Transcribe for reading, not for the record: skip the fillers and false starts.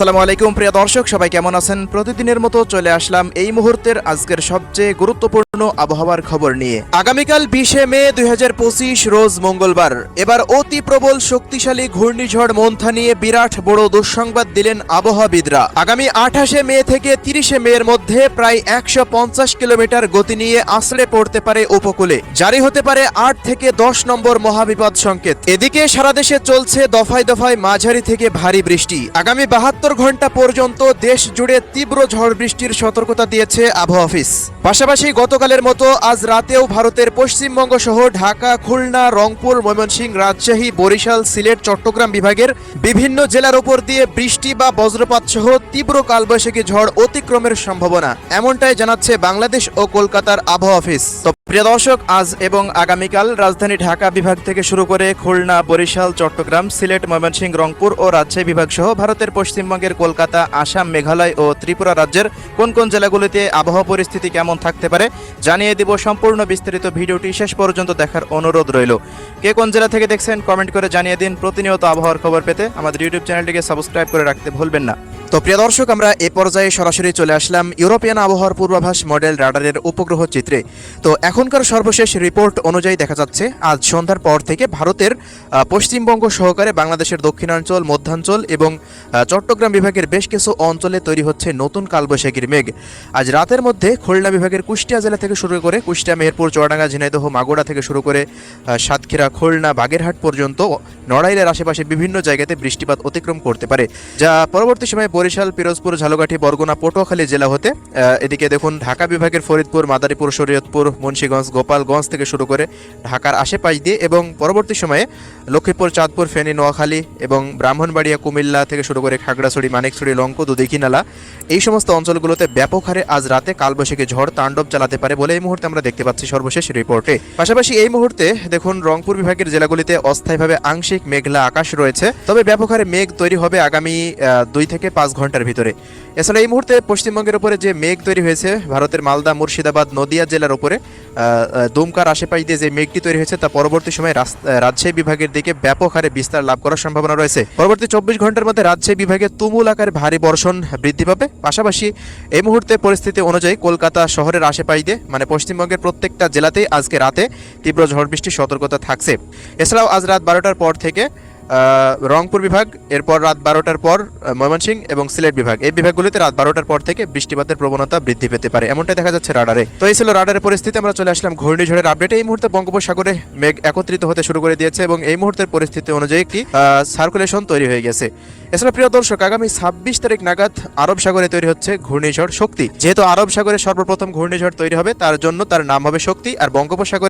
আসসালামু আলাইকুম প্রিয় দর্শক, সবাই কেমন আছেন? প্রতিদিনের মতো চলে আসলাম এই মুহূর্তের আজকের সবচেয়ে গুরুত্বপূর্ণ আবহাওয়ার খবর নিয়ে। আগামীকাল 20শে মে 2025 রোজ মঙ্গলবার। এবার অতি প্রবল শক্তিশালী ঘূর্ণিঝড় মোন্থা নিয়ে বিরাট বড় দুঃসংবাদ দিলেন আবহাওয়াবিদরা। আগামী 28শে মে থেকে 30শে মে এর মধ্যে প্রায় 150 কিলোমিটার গতি নিয়ে আছড়ে পড়তে পারে উপকূলে। জারি হতে পারে 8 থেকে 10 নম্বর মহাবিপদ সংকেত। এদিকে সারা দেশে চলছে দফায় দফায় মাঝারি থেকে ভারী বৃষ্টি। আগামী 72 ঘন্টা পর্যন্ত দেশ জুড়ে তীব্র ঝড় বৃষ্টির সতর্কতা দিয়েছে আবহাওয়া অফিস। পাশাপাশি গতকালের মতো আজ রাতেও ভারতের পশ্চিমবঙ্গ সহ ঢাকা, খুলনা, রংপুর, ময়মনসিংহ, রাজশাহী, বরিশাল, সিলেট, চট্টগ্রাম বিভাগের বিভিন্ন জেলার উপর দিয়ে বৃষ্টি বা বজ্রপাত সহ তীব্র কালবৈশাখী ঝড় অতিক্রমের সম্ভাবনা, এমনটাই জানাচ্ছে বাংলাদেশ ও কলকাতার আবহাওয়া অফিস। তো প্রিয় দর্শক, আজ এবং আগামীকাল রাজধানী ঢাকা বিভাগ থেকে শুরু করে খুলনা, বরিশাল, চট্টগ্রাম, সিলেট, ময়মনসিংহ, রংপুর ও রাজশাহী বিভাগ সহ ভারতের পশ্চিমবঙ্গের কলকাতা, আসাম, মেঘালয় ও ত্রিপুরা রাজ্যের কোন কোন জেলাগুলিতে আবহাওয়া পরিস্থিতি কেমন থাকতে পারে জানিয়ে দিব। সম্পূর্ণ বিস্তারিত ভিডিওটি শেষ পর্যন্ত দেখার অনুরোধ রইল। কে কোন জেলা থেকে দেখছেন কমেন্ট করে জানিয়ে দিন। প্রতিনিয়ত আবহাওয়ার খবর পেতে আমাদের ইউটিউব চ্যানেলটিকে সাবস্ক্রাইব করে রাখতে ভুলবেন না। তো প্রিয় দর্শক, আমরা এ পর্যায়ে সরাসরি চলে আসলাম ইউরোপিয়ান আবহাওয়ার পূর্বাভাস মডেল রাডারের উপগ্রহ চিত্রে। তো এখনকার সর্বশেষ রিপোর্ট অনুযায়ী দেখা যাচ্ছে আজ সন্ধ্যার পর থেকে ভারতের পশ্চিমবঙ্গ সহকারে বাংলাদেশের দক্ষিণাঞ্চল, মধ্যাঞ্চল এবং চট্টগ্রাম বিভাগের বেশ কিছু অঞ্চলে তৈরি হচ্ছে নতুন কালবৈশাখীর মেঘ। আজ রাতের মধ্যে খুলনা বিভাগের কুষ্টিয়া জেলা থেকে শুরু করে কুষ্টিয়া, মেহেরপুর, চুয়াডাঙ্গা, ঝিনাইদহ, মাগুরা থেকে শুরু করে সাতক্ষীরা, খুলনা, বাগেরহাট পর্যন্ত নড়াইলের আশেপাশে বিভিন্ন জায়গাতে বৃষ্টিপাত অতিক্রম করতে পারে, যা পরবর্তী সময়ে বরিশাল, পিরোজপুর, ঝালকাঠি, বরগুনা, পটুয়াখালী জেলা হতে এদিকে দেখুন ঢাকা বিভাগের ফরিদপুর, মাদারীপুর, শরীয়তপুর, মুন্সিগঞ্জ, গোপালগঞ্জ থেকে শুরু করে ঢাকার আশেপাশ দিয়ে এবং পরবর্তী সময়ে লক্ষ্মীপুর, চাঁদপুর, ফেনী, নোয়াখালী এবং ব্রাহ্মণবাড়িয়া, কুমিল্লা থেকে শুরু করে খাগড়াছড়ি, মানিকছড়ি, লংকদু, দীঘিনালা এই সমস্ত অঞ্চলগুলোতে ব্যাপক হারে আজ রাতে কালবৈশাখী ঝড় তাণ্ডব চালাতে পারে বলে এই মুহূর্তে আমরা দেখতে পাচ্ছি সর্বশেষ রিপোর্টে। পাশাপাশি এই মুহূর্তে দেখুন রংপুর বিভাগের জেলাগুলিতে অস্থায়ীভাবে আংশিক মেঘলা আকাশ রয়েছে, তবে ব্যাপক হারে মেঘ তৈরি হবে আগামী 2 থেকে 5 ঘন্টার ভিতরে। এছাড়া এই মুহূর্তে পশ্চিমবঙ্গের উপরে যে মেঘ তৈরি হয়েছে ভারতের মালদা, মুর্শিদাবাদ, নদিয়া জেলার উপরে দুমকার আশেপাশ দিয়ে যে মেঘটি তৈরি হয়েছে তা পরবর্তী সময়ে রাজশাহী বিভাগের দিকে ব্যাপক হারে বিস্তার লাভ করার সম্ভাবনা রয়েছে। পরবর্তী 24 ঘন্টার মধ্যে রাজশাহী বিভাগে তুমুল আকারে ভারী বর্ষণ বৃদ্ধি পাবে। পাশাপাশি এই মুহূর্তে পরিস্থিতি অনুযায়ী কলকাতা শহরের আশেপাশ দিয়ে মানে পশ্চিমবঙ্গের প্রত্যেকটা জেলাতেই আজকে রাতে তীব্র ঝড় বৃষ্টির সতর্কতা থাকছে। এছাড়াও আজ রাত 12টার পর থেকে রংপুর বিভাগ, এরপর রাত 12টার পর ময়মনসিংহ এবং সিলেট বিভাগ, এই বিভাগগুলিতে রাত 12টার পর থেকে বৃষ্টিপাতের প্রবণতা বৃদ্ধি পেতে পারে, এমনটাই দেখা যাচ্ছে রাডারে। তো এই ছিল রাডারের পরিস্থিতি। আমরা চলে আসলাম ঘূর্ণিঝড়ের আপডেটে। এই মুহূর্তে বঙ্গোপসাগরে মেঘ একত্রিত হতে শুরু করে দিয়েছে এবং এই মুহূর্তের পরিস্থিতি অনুযায়ী একটি সার্কুলেশন তৈরি হয়ে গেছে। এছাড়া প্রিয় দর্শক, আগামী 26 তারিখ নাগাদ আরব সাগরে তৈরি হচ্ছে ঘূর্ণিঝড় শক্তি। যেহেতু আরব সাগরে সর্বপ্রথম ঘূর্ণিঝড় তৈরি হবে তার জন্য তার নাম হবে শক্তি, আর বঙ্গোপসাগরে